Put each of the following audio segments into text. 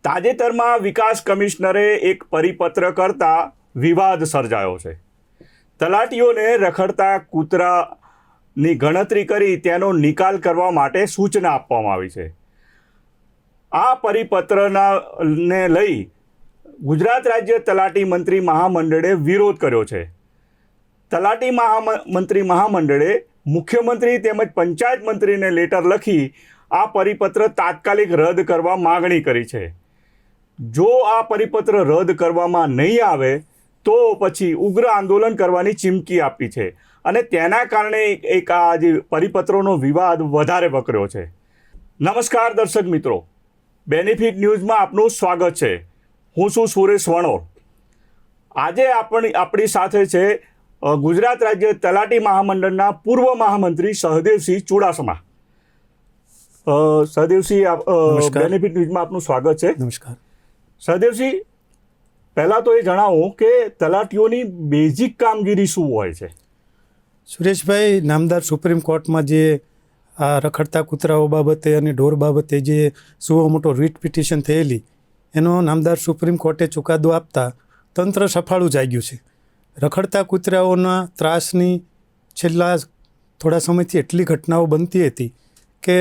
તાજેતરમાં વિકાસ કમિશનરે એક પરિપત્ર કરતા વિવાદ સર્જાયો છે. તલાટીઓને રખડતા કૂતરાની ગણતરી કરી તેનો નિકાલ કરવા માટે સૂચના આપવામાં આવી છે. આ પરિપત્રને લઈ ગુજરાત રાજ્ય તલાટી મંત્રી મહામંડળે વિરોધ કર્યો છે. તલાટી મંત્રી મહામંડળે મુખ્યમંત્રી તેમજ પંચાયત મંત્રીને લેટર લખી આ પરિપત્ર તાત્કાલિક રદ કરવા માગણી કરી છે. જો આ પરિપત્ર રદ કરવામાં નહીં આવે તો પછી ઉગ્ર આંદોલન કરવાની ચીમકી આપી છે અને તેના કારણે એક આ જે પરિપત્રોનો વિવાદ વધારે વકર્યો છે. નમસ્કાર દર્શક મિત્રો, બેનિફિટ ન્યૂઝમાં આપનું સ્વાગત છે. હું છું સુરેશ વણોર. આજે આપણી સાથે છે ગુજરાત રાજ્ય તલાટી મહામંડળના પૂર્વ મહામંત્રી સહદેવસિંહ ચુડાસમા. સહદેવસિંહ, બેનિફિટ ન્યૂઝમાં આપનું સ્વાગત છે. નમસ્કાર સહદેવસિંહ, પહેલાં તો એ જણાવો કે તલાટીઓની બેઝિક કામગીરી શું હોય છે? સુરેશભાઈ, નામદાર સુપ્રીમ કોર્ટમાં જે આ રખડતા કૂતરાઓ બાબતે અને ઢોર બાબતે જે સુઓ મોટો રીટ પિટિશન થયેલી, એનો નામદાર સુપ્રીમ કોર્ટે ચુકાદો આપતા તંત્ર સફાળું જાગ્યું છે. રખડતા કૂતરાઓના ત્રાસની છેલ્લા થોડા સમયથી એટલી ઘટનાઓ બનતી હતી કે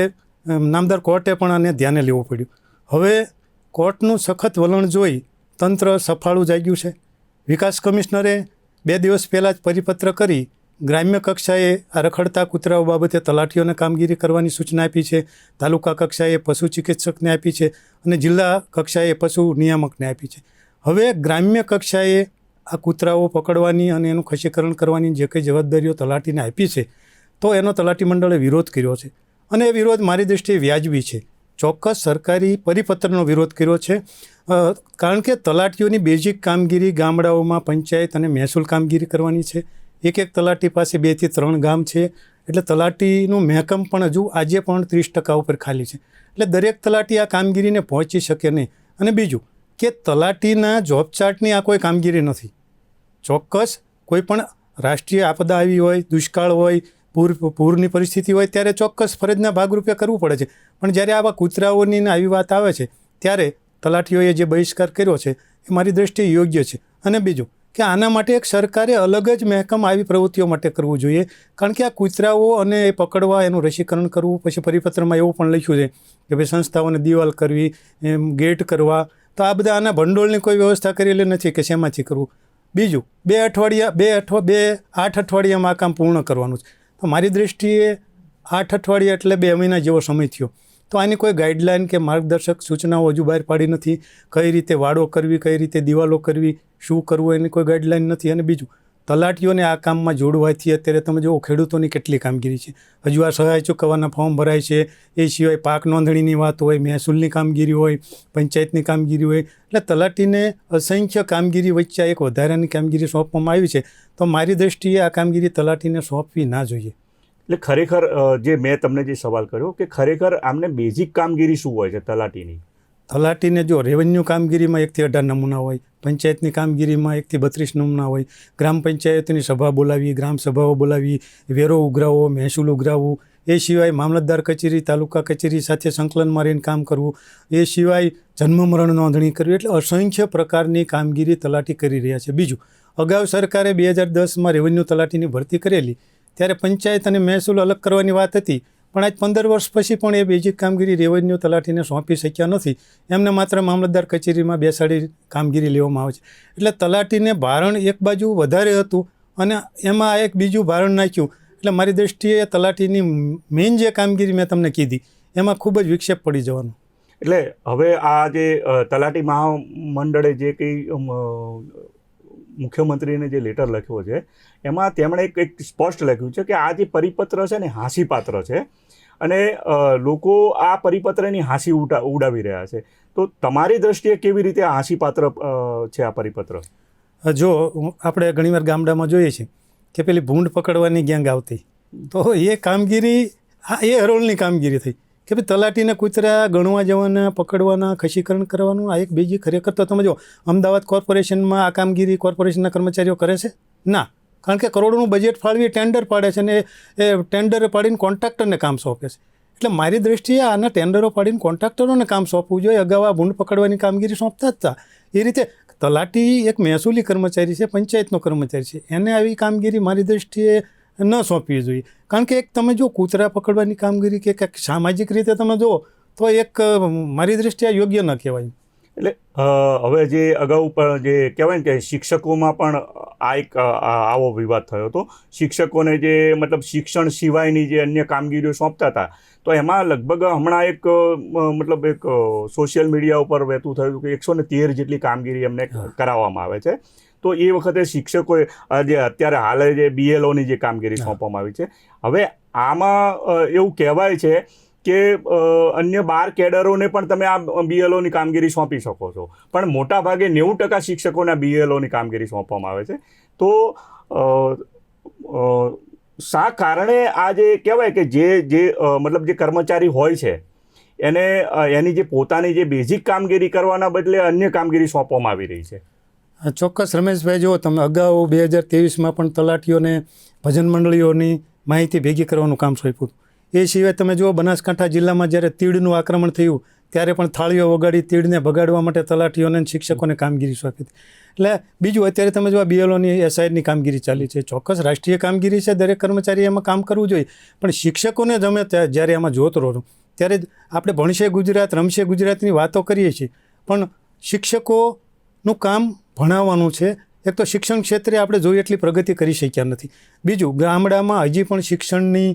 નામદાર કોર્ટે પણ આને ધ્યાને લેવું પડ્યું. હવે કોર્ટનું સખત વલણ જોઈ તંત્ર સફાળું જાગ્યું છે. વિકાસ કમિશનરે 2 દિવસ પહેલાં જ પરિપત્ર કરી ગ્રામ્ય કક્ષાએ આ રખડતા કૂતરાઓ બાબતે તલાટીઓને કામગીરી કરવાની સૂચના આપી છે, તાલુકા કક્ષાએ પશુ ચિકિત્સકને આપી છે અને જિલ્લા કક્ષાએ પશુ નિયામકને આપી છે. હવે ગ્રામ્ય કક્ષાએ આ કૂતરાઓ પકડવાની અને એનું ખસીકરણ કરવાની જે કંઈ જવાબદારીઓ તલાટીને આપી છે, તો એનો તલાટી મંડળે વિરોધ કર્યો છે અને એ વિરોધ મારી દૃષ્ટિએ વ્યાજબી છે. ચોક્કસ સરકારી પરિપત્રનો વિરોધ કર્યો છે, કારણ કે તલાટીઓની બેઝિક કામગીરી ગામડાઓમાં પંચાયત અને મહેસૂલ કામગીરી કરવાની છે. એક તલાટી પાસે 2 થી 3 ગામ છે, એટલે તલાટીનું મહેકમ પણ હજુ આજે પણ 30% ઉપર ખાલી છે. એટલે દરેક તલાટી આ કામગીરીને પહોંચી શકે નહીં. અને બીજું કે તલાટીના જોબ ચાર્ટની આ કોઈ કામગીરી નથી. ચોક્કસ કોઈ પણ રાષ્ટ્રીય આપદા આવી હોય, દુષ્કાળ હોય, પૂરની પરિસ્થિતિ હોય ત્યારે ચોક્કસ ફરજના ભાગરૂપે કરવું પડે છે. પણ જ્યારે આવા કૂતરાઓની આવી વાત આવે છે ત્યારે તલાટીઓએ જે બહિષ્કાર કર્યો છે એ મારી દૃષ્ટિએ યોગ્ય છે. અને બીજું કે આના માટે એક સરકારે અલગ જ મહેકમ આવી પ્રવૃત્તિઓ માટે કરવું જોઈએ, કારણ કે આ કૂતરાઓ અને એ પકડવા, એનું રસીકરણ કરવું, પછી પરિપત્રમાં એવું પણ લખ્યું છે કે ભાઈ સંસ્થાઓને દિવાલ કરવી, એમ ગેટ કરવા, તો આ બધા આના ભંડોળની કોઈ વ્યવસ્થા કરેલી નથી કે શેમાંથી કરવું. બીજું 8 અઠવાડિયામાં આ કામ પૂર્ણ કરવાનું છે. તો મારી દૃષ્ટિએ 8 અઠવાડિયા એટલે 2 મહિના જેવો સમય થયો. તો આની કોઈ ગાઈડલાઇન કે માર્ગદર્શક સૂચનાઓ હજુ બહાર પાડી નથી. કઈ રીતે વાડો કરવી, કઈ રીતે દિવાલો કરવી, શું કરવું, એની કોઈ ગાઈડલાઇન નથી. અને બીજું, તલાટીઓને આ કામમાં જોડવાથી અત્યારે તમે જુઓ ખેડૂતોની કેટલી કામગીરી છે. હજુ આ સહાય ચૂકવવાના ફોર્મ ભરાય છે, એ સિવાય પાક નોંધણીની વાત હોય, મહેસૂલની કામગીરી હોય, પંચાયતની કામગીરી હોય, એટલે તલાટીને અસંખ્ય કામગીરી વચ્ચે એક વધારાની કામગીરી સોંપવામાં આવી છે. તો મારી દૃષ્ટિએ આ કામગીરી તલાટીને સોંપવી ના જોઈએ. એટલે ખરેખર જે મેં તમને જે સવાલ કર્યો કે ખરેખર આમને બેઝિક કામગીરી શું હોય છે તલાટીની? તલાટીને જો રેવન્યુ કામગીરીમાં 1 થી 18 નમૂના હોય, પંચાયતની કામગીરીમાં 1 થી 32 નમૂના હોય, ગ્રામ પંચાયતની સભા બોલાવી, ગ્રામ સભાઓ બોલાવી, વેરો ઉઘરાવો, મહેસૂલ ઉઘરાવવું, એ સિવાય મામલતદાર કચેરી, તાલુકા કચેરી સાથે સંકલનમાં રહીને કામ કરવું, એ સિવાય જન્મ મરણ નોંધણી કરવી, એટલે અસંખ્ય પ્રકારની કામગીરી તલાટી કરી રહ્યા છે. બીજું, અગાઉ સરકારે 2010માં રેવન્યુ તલાટીની ભરતી કરેલી ત્યારે પંચાયત અને મહેસૂલ અલગ કરવાની વાત હતી, પણ આજ 15 વર્ષ પછી પણ એ બેઝિક કામગીરી રેવન્યુ તલાટીને સોંપી શક્યા નથી. એમને માત્ર મામલતદાર કચેરીમાં બેસાડી કામગીરી લેવામાં આવે છે. એટલે તલાટીને ભારણ એક બાજુ વધારે હતું અને એમાં એક બીજું ભારણ નાખ્યું. એટલે મારી દૃષ્ટિએ તલાટીની મેઇન જે કામગીરી મેં તમને કીધી એમાં ખૂબ જ વિક્ષેપ પડી જવાનો. એટલે હવે આ જે તલાટી મહામંડળે જે કંઈ મુખ્યમંત્રીને જે લેટર લખ્યો છે એમાં તેમણે એક સ્પષ્ટ લખ્યું છે કે આ જે પરિપત્ર છે ને હાંસીપાત્ર છે અને લોકો આ પરિપત્રની હાંસી ઉડાવી રહ્યા છે. તો તમારી દ્રષ્ટિએ કેવી રીતે હાંસીપાત્ર છે આ પરિપત્ર? જો આપણે ઘણીવાર ગામડામાં જોઈએ છીએ કે પેલી ભૂંડ પકડવાની ગેંગ આવતી, તો એ કામગીરી એ હરોળની કામગીરી થઈ કે ભાઈ તલાટીને કૂતરા ગણવા જવાના, પકડવાના, ખસીકરણ કરવાનું, આ એક બીજી ખરેખર તો તમે જો અમદાવાદ કોર્પોરેશનમાં આ કામગીરી કોર્પોરેશનના કર્મચારીઓ કરે છે ના, કારણ કે કરોડોનું બજેટ ફાળવી ટેન્ડર પાડે છે અને એ ટેન્ડર પાડીને કોન્ટ્રાક્ટરને કામ સોંપે છે. એટલે મારી દ્રષ્ટિએ આના ટેન્ડરો પાડીને કોન્ટ્રાક્ટરોને કામ સોંપવું જોઈએ. અગાઉ આ ભૂંડ પકડવાની કામગીરી સોંપતા જ હતા. એ રીતે તલાટી એક મહેસૂલી કર્મચારી છે, પંચાયતનો કર્મચારી છે, એને આવી કામગીરી મારી દ્રષ્ટિએ ન સોંપવી જોઈએ. કારણ કે એક તમે જો કૂતરા પકડવાની કામગીરી કે કંઈક સામાજિક રીતે તમે જુઓ તો એક મારી દ્રષ્ટિએ યોગ્ય ન કહેવાય. એટલે હવે જે અગાઉ પણ જે કહેવાય ને કે શિક્ષકોમાં પણ આવો વિવાદ થયો હતો. શિક્ષકોને જે મતલબ શિક્ષણ સિવાયની જે અન્ય કામગીરીઓ સોંપતા હતા, તો એમાં લગભગ હમણાં એક સોશિયલ મીડિયા ઉપર વહેતું થયું કે 113 જેટલી કામગીરી એમને કરાવવામાં આવે છે. તો એ વખતે શિક્ષકોએ જે અત્યારે હાલ જે BLOની જે કામગીરી સોંપવામાં આવી છે, હવે આમાં એવું કહેવાય છે કે અન્ય 12 કેડરોને પણ તમે આ BLOની કામગીરી સોંપી શકો છો, પણ મોટા ભાગે 90% શિક્ષકોને આ BLOની કામગીરી સોંપવામાં આવે છે. તો શા કારણે આ જે કહેવાય કે જે મતલબ જે કર્મચારી હોય છે એને એની જે પોતાની જે બેઝિક કામગીરી કરવાના બદલે અન્ય કામગીરી સોંપવામાં આવી રહી છે? ચોક્કસ રમેશભાઈ, જો તમે અગાઉ 2023માં પણ તલાટીઓને ભજન મંડળીઓની માહિતી ભેગી કરવાનું કામ સોંપ્યું. એ સિવાય તમે જુઓ બનાસકાંઠા જિલ્લામાં જ્યારે તીડનું આક્રમણ થયું ત્યારે પણ થાળીઓ વગાડી તીડને ભગાડવા માટે તલાટીઓને અને શિક્ષકોને કામગીરી સોંપી હતી. એટલે બીજું અત્યારે તમે જો BLOની SIની કામગીરી ચાલી છે, ચોક્કસ રાષ્ટ્રીય કામગીરી છે, દરેક કર્મચારી એમાં કામ કરવું જોઈએ, પણ શિક્ષકોને તમે જ્યારે એમાં જોતો રહો ત્યારે આપણે ભણશે ગુજરાત રમશે ગુજરાતની વાતો કરીએ છીએ, પણ શિક્ષકોનું કામ ભણાવવાનું છે. એક તો શિક્ષણ ક્ષેત્રે આપણે જોઈએ એટલી પ્રગતિ કરી શક્યા નથી. બીજું, ગામડામાં હજી પણ શિક્ષણની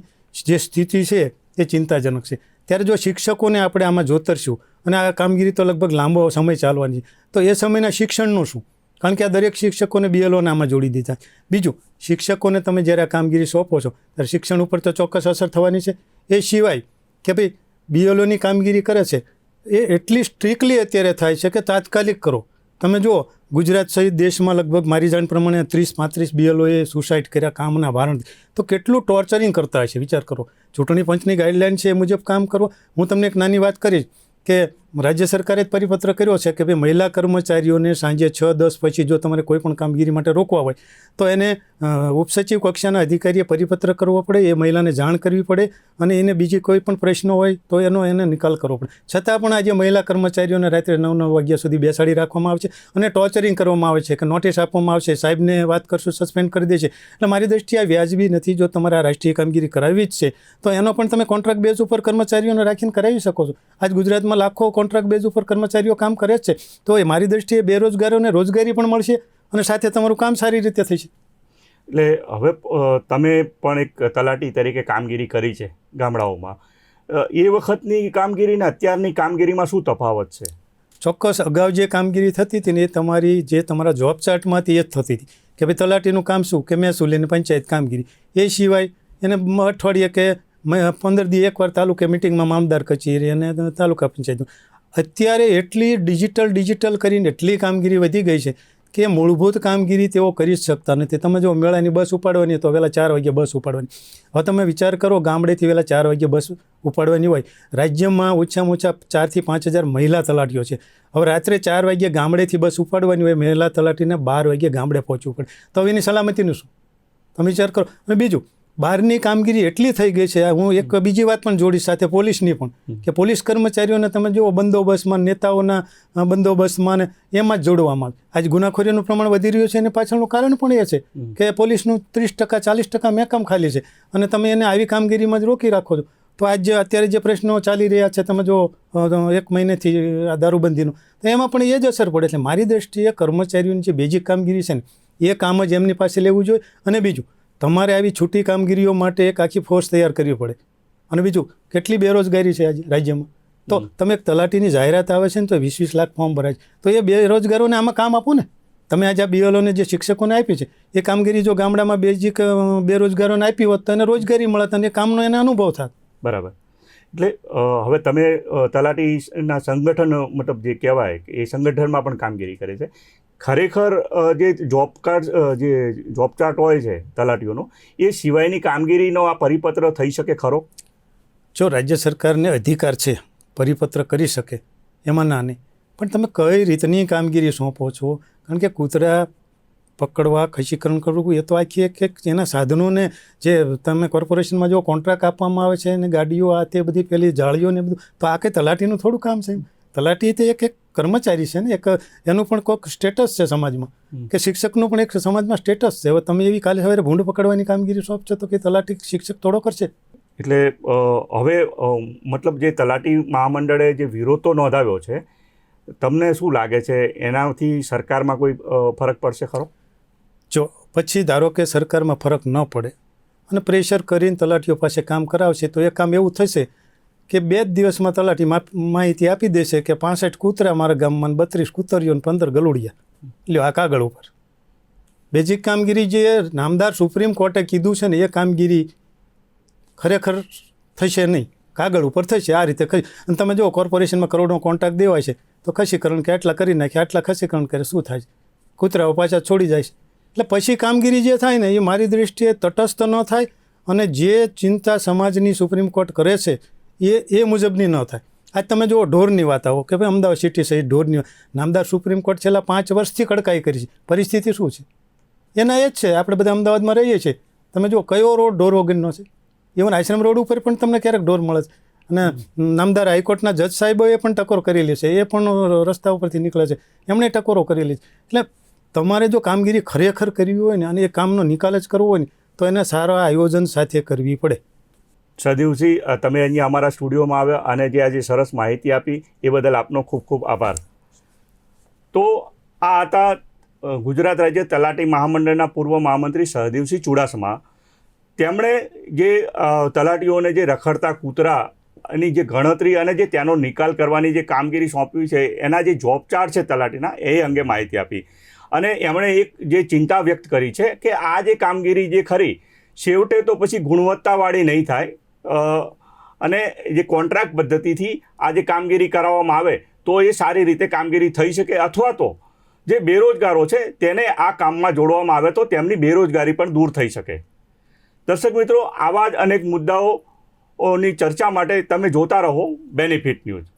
જે સ્થિતિ છે એ ચિંતાજનક છે. ત્યારે જો શિક્ષકોને આપણે આમાં જોતરશું અને આ કામગીરી તો લગભગ લાંબો સમય ચાલવાની છે, તો એ સમયના શિક્ષણનું શું? કારણ કે આ દરેક શિક્ષકોને BLOને આમાં જોડી દીધા. બીજું, શિક્ષકોને તમે જ્યારે આ કામગીરી સોંપો છો ત્યારે શિક્ષણ ઉપર તો ચોક્કસ અસર થવાની છે. એ સિવાય કે ભાઈ BLOની કામગીરી કરે છે એ એટલી સ્ટ્રિક્ટલી અત્યારે થાય છે કે તાત્કાલિક કરો. તમે જુઓ ગુજરાત સહિત દેશમાં લગભગ મારી જાણ પ્રમાણે 30-35 BLOએ સુસાઇડ કર્યા કામના વારણથી. તો કેટલું ટોર્ચરિંગ કરતા હશે વિચાર કરો. ચૂંટણી પંચની ગાઈડલાઇન છે એ મુજબ કામ કરો. હું તમને એક નાની વાત કરીશ કે રાજ્ય સરકારે જ પરિપત્ર કર્યો છે કે ભાઈ મહિલા કર્મચારીઓને સાંજે 6-10 પછી જો તમારે કોઈ પણ કામગીરી માટે રોકવા હોય તો એને ઉપસચિવ કક્ષાના અધિકારીએ પરિપત્ર કરવો પડે, એ મહિલાને જાણ કરવી પડે અને એને બીજી કોઈ પણ પ્રશ્નો હોય તો એને નિકાલ કરવો પડે. છતાં પણ આજે મહિલા કર્મચારીઓને રાત્રે 9-9 વાગ્યા સુધી બેસાડી રાખવામાં આવે છે અને ટોર્ચરિંગ કરવામાં આવે છે કે નોટિસ આપવામાં આવશે, સાહેબને વાત કરશું સસ્પેન્ડ કરી દે છે. એટલે મારી દ્રષ્ટિએ આ વ્યાજબી નથી. જો તમારે આ રાષ્ટ્રીય કામગીરી કરાવવી જ છે તો એનો પણ તમે કોન્ટ્રાક્ટ બેઝ ઉપર કર્મચારીઓને રાખીને કરાવી શકો છો. આજ ગુજરાતમાં લાખો કોન્ટ્રાક્ટ બેઝ ઉપર કર્મચારીઓ કામ કરે છે, તો એ મારી દ્રષ્ટિએ બેરોજગારોને રોજગારી પણ મળશે અને સાથે તમારું કામ સારી રીતે થશે. એટલે હવે તમે પણ એક તલાટી તરીકે કામગીરી કરી છે ગામડાઓમાં, એ વખતની કામગીરી ને અત્યારની કામગીરીમાં શું તફાવત છે? ચોક્કસ અગાઉ જે કામગીરી થતી હતી ને એ તમારા જોબ ચાર્ટમાંથી એ જ થતી હતી કે ભાઈ તલાટીનું કામ શું કે મહેસૂલ અને પંચાયત કામગીરી. એ સિવાય એને અઠવાડિયે કે 15 દી એકવાર તાલુકે મિટિંગમાં મામદાર કચેરી અને તાલુકા પંચાયતનું. અત્યારે એટલી ડિજિટલ કરીને એટલી કામગીરી વધી ગઈ છે કે મૂળભૂત કામગીરી તેઓ કરી જ શકતા નથી. તમે જો મેળાની બસ ઉપાડવાની તો વહેલા 4 વાગે બસ ઉપાડવાની. હવે તમે વિચાર કરો ગામડેથી વહેલા 4 વાગે બસ ઉપાડવાની હોય. રાજ્યમાં ઓછામાં ઓછા 4,000 થી 5,000 મહિલા તલાટીઓ છે. હવે રાત્રે 4 વાગ્યે ગામડેથી બસ ઉપાડવાની હોય, મહિલા તલાટીને 12 વાગ્યે ગામડે પહોંચવું પડે. તો એની સલામતીનું શું? તમે વિચાર કરો. અને બીજું, બહારની કામગીરી એટલી થઈ ગઈ છે. હું એક બીજી વાત પણ જોડીશ સાથે પોલીસની પણ, કે પોલીસ કર્મચારીઓને તમે જુઓ બંદોબસ્તમાં, નેતાઓના બંદોબસ્તમાં ને એમાં જ જોડવામાં આવે. આજ ગુનાખોરીનું પ્રમાણ વધી રહ્યું છે અને પાછળનું કારણ પણ એ છે કે પોલીસનું 30% 40% મેકામ ખાલી છે અને તમે એને આવી કામગીરીમાં જ રોકી રાખો છો. તો આજ અત્યારે જે પ્રશ્નો ચાલી રહ્યા છે તમે જો 1 મહિનેથી આ દારૂબંધીનું, તો એમાં પણ એ જ અસર પડે. એટલે મારી દ્રષ્ટિએ કર્મચારીઓની જે બેઝિક કામગીરી છે ને એ કામ જ એમની પાસે લેવું જોઈએ. અને બીજું, તમારે આવી છૂટી કામગીરીઓ માટે એક આખી ફોર્સ તૈયાર કરવી પડે. અને બીજું, કેટલી બેરોજગારી છે આજે રાજ્યમાં. તો તમે એક તલાટીની જાહેરાત આવે છે ને તો 20-20 લાખ ફોર્મ ભરાય છે. તો એ બેરોજગારોને આમાં કામ આપો ને. તમે આજે આ BLOને જે શિક્ષકોને આપી છે એ કામગીરી જો ગામડામાં બેઝિક બેરોજગારોને આપી હોત તો એને રોજગારી મળત અને કામનો એને અનુભવ થાત. બરાબર. એટલે હવે તમે તલાટીના સંગઠન મતલબ જે કહેવાય એ સંગઠનમાં પણ કામગીરી કરે છે. ખરેખર જે જોબ ચાર્ટ હોય છે તલાટીઓનો, એ સિવાયની કામગીરીનો આ પરિપત્ર થઈ શકે ખરો? જો રાજ્ય સરકારને અધિકાર છે પરિપત્ર કરી શકે, એમાં ના નહીં, પણ તમે કઈ રીતની કામગીરી સોંપો છો? કારણ કે કૂતરા પકડવા, ખસીકરણ કરવું, એ તો આખી એક એના સાધનોને જે તમે કોર્પોરેશનમાં જો કોન્ટ્રાક્ટ આપવામાં આવે છે ને ગાડીઓ આ તે બધી પેલી જાળીઓ ને બધું, તો આ કંઈ તલાટીનું થોડું કામ છે? તલાટી તે એક કર્મચારી છે ને, એક એનું પણ કોઈક સ્ટેટસ છે સમાજમાં, કે શિક્ષકનું પણ એક સમાજમાં સ્ટેટસ છે. હવે તમે એવી કાલે સવારે ભૂંડ પકડવાની કામગીરી સોંપશો તો કે તલાટી શિક્ષક થોડો કરશે? એટલે હવે મતલબ જે તલાટી મહામંડળે જે વિરોધ તો નોંધાવ્યો છે, તમને શું લાગે છે એનાથી સરકારમાં કોઈ ફરક પડશે ખરો? જો પછી ધારો કે સરકારમાં ફરક ન પડે અને પ્રેશર કરીને તલાટીઓ પાસે કામ કરાવશે તો એ કામ એવું થશે કે 2 જ દિવસમાં તલાટી માહિતી આપી દેશે કે 65 કૂતરા મારા ગામમાં, 32 કૂતરીઓ અને 15 ગલુડિયા. લ્યો આ કાગળ ઉપર. બેઝિક કામગીરી જે નામદાર સુપ્રીમ કોર્ટે કીધું છે ને એ કામગીરી ખરેખર થશે નહીં, કાગળ ઉપર થશે. આ રીતે અને તમે જો કોર્પોરેશનમાં કરોડનો કોન્ટ્રાક્ટ દેવાય છે તો ખસીકરણ કે આટલા કરી નાખે, આટલા ખસીકરણ કરે, શું થાય છે? કૂતરાઓ પાછા છોડી જાય છે. એટલે પછી કામગીરી જે થાય ને એ મારી દૃષ્ટિએ તટસ્થ ન થાય અને જે ચિંતા સમાજની સુપ્રીમ કોર્ટ કરે છે એ મુજબની ન થાય. આજ તમે જુઓ ઢોરની વાત આવો કે ભાઈ અમદાવાદ સિટી સહિત ઢોરની નામદાર સુપ્રીમ કોર્ટ છેલ્લા 5 વર્ષથી કડકાઈ કરી છે. પરિસ્થિતિ શું છે એના એ જ છે. આપણે બધા અમદાવાદમાં રહીએ છીએ, તમે જુઓ કયો રોડ ઢોર વગરનો છે. ઇવન આશ્રમ રોડ ઉપર પણ તમને ક્યારેક ઢોર મળે છે. અને નામદાર હાઈકોર્ટના જજ સાહેબોએ પણ ટકોર કરેલી છે, એ પણ રસ્તા ઉપરથી નીકળે છે, એમણે ટકોરો કરેલી છે. એટલે તમારે જો કામગીરી ખરેખર કરવી હોય ને અને એ કામનો નિકાલ જ કરવો હોય ને તો એને સારા આયોજન સાથે કરવી પડે. સદીવસિંહ, તમે અહીંયા અમારા સ્ટુડિયોમાં આવ્યા અને જે આજે સરસ માહિતી આપી એ બદલ આપનો ખૂબ ખૂબ આભાર. તો આ હતા ગુજરાત રાજ્ય તલાટી મહામંડળના પૂર્વ મહામંત્રી સહદેવસિંહ ચુડાસમા. તેમણે જે તલાટીઓને જે રખડતા કૂતરાની જે ગણતરી અને જે ત્યાંનો નિકાલ કરવાની જે કામગીરી સોંપવી છે એના જે જોબ ચાર્ટ છે તલાટીના એ અંગે માહિતી આપી. અને એમણે એક જે ચિંતા વ્યક્ત કરી છે કે આ જે કામગીરી જે ખરી છેવટે તો પછી ગુણવત્તાવાળી નહીં થાય અને જે કોન્ટ્રાક્ટ પદ્ધતિથી આ જે કામગીરી કરાવવામાં આવે તો એ સારી રીતે કામગીરી થઈ શકે, અથવા તો જે બેરોજગારો છે તેને આ કામમાં જોડવામાં આવે તો તેમની બેરોજગારી પણ દૂર થઈ શકે. દર્શક મિત્રો, આવા જ અનેક મુદ્દાઓની ચર્ચા માટે તમે જોતા રહો બેનિફિટ ન્યૂઝ.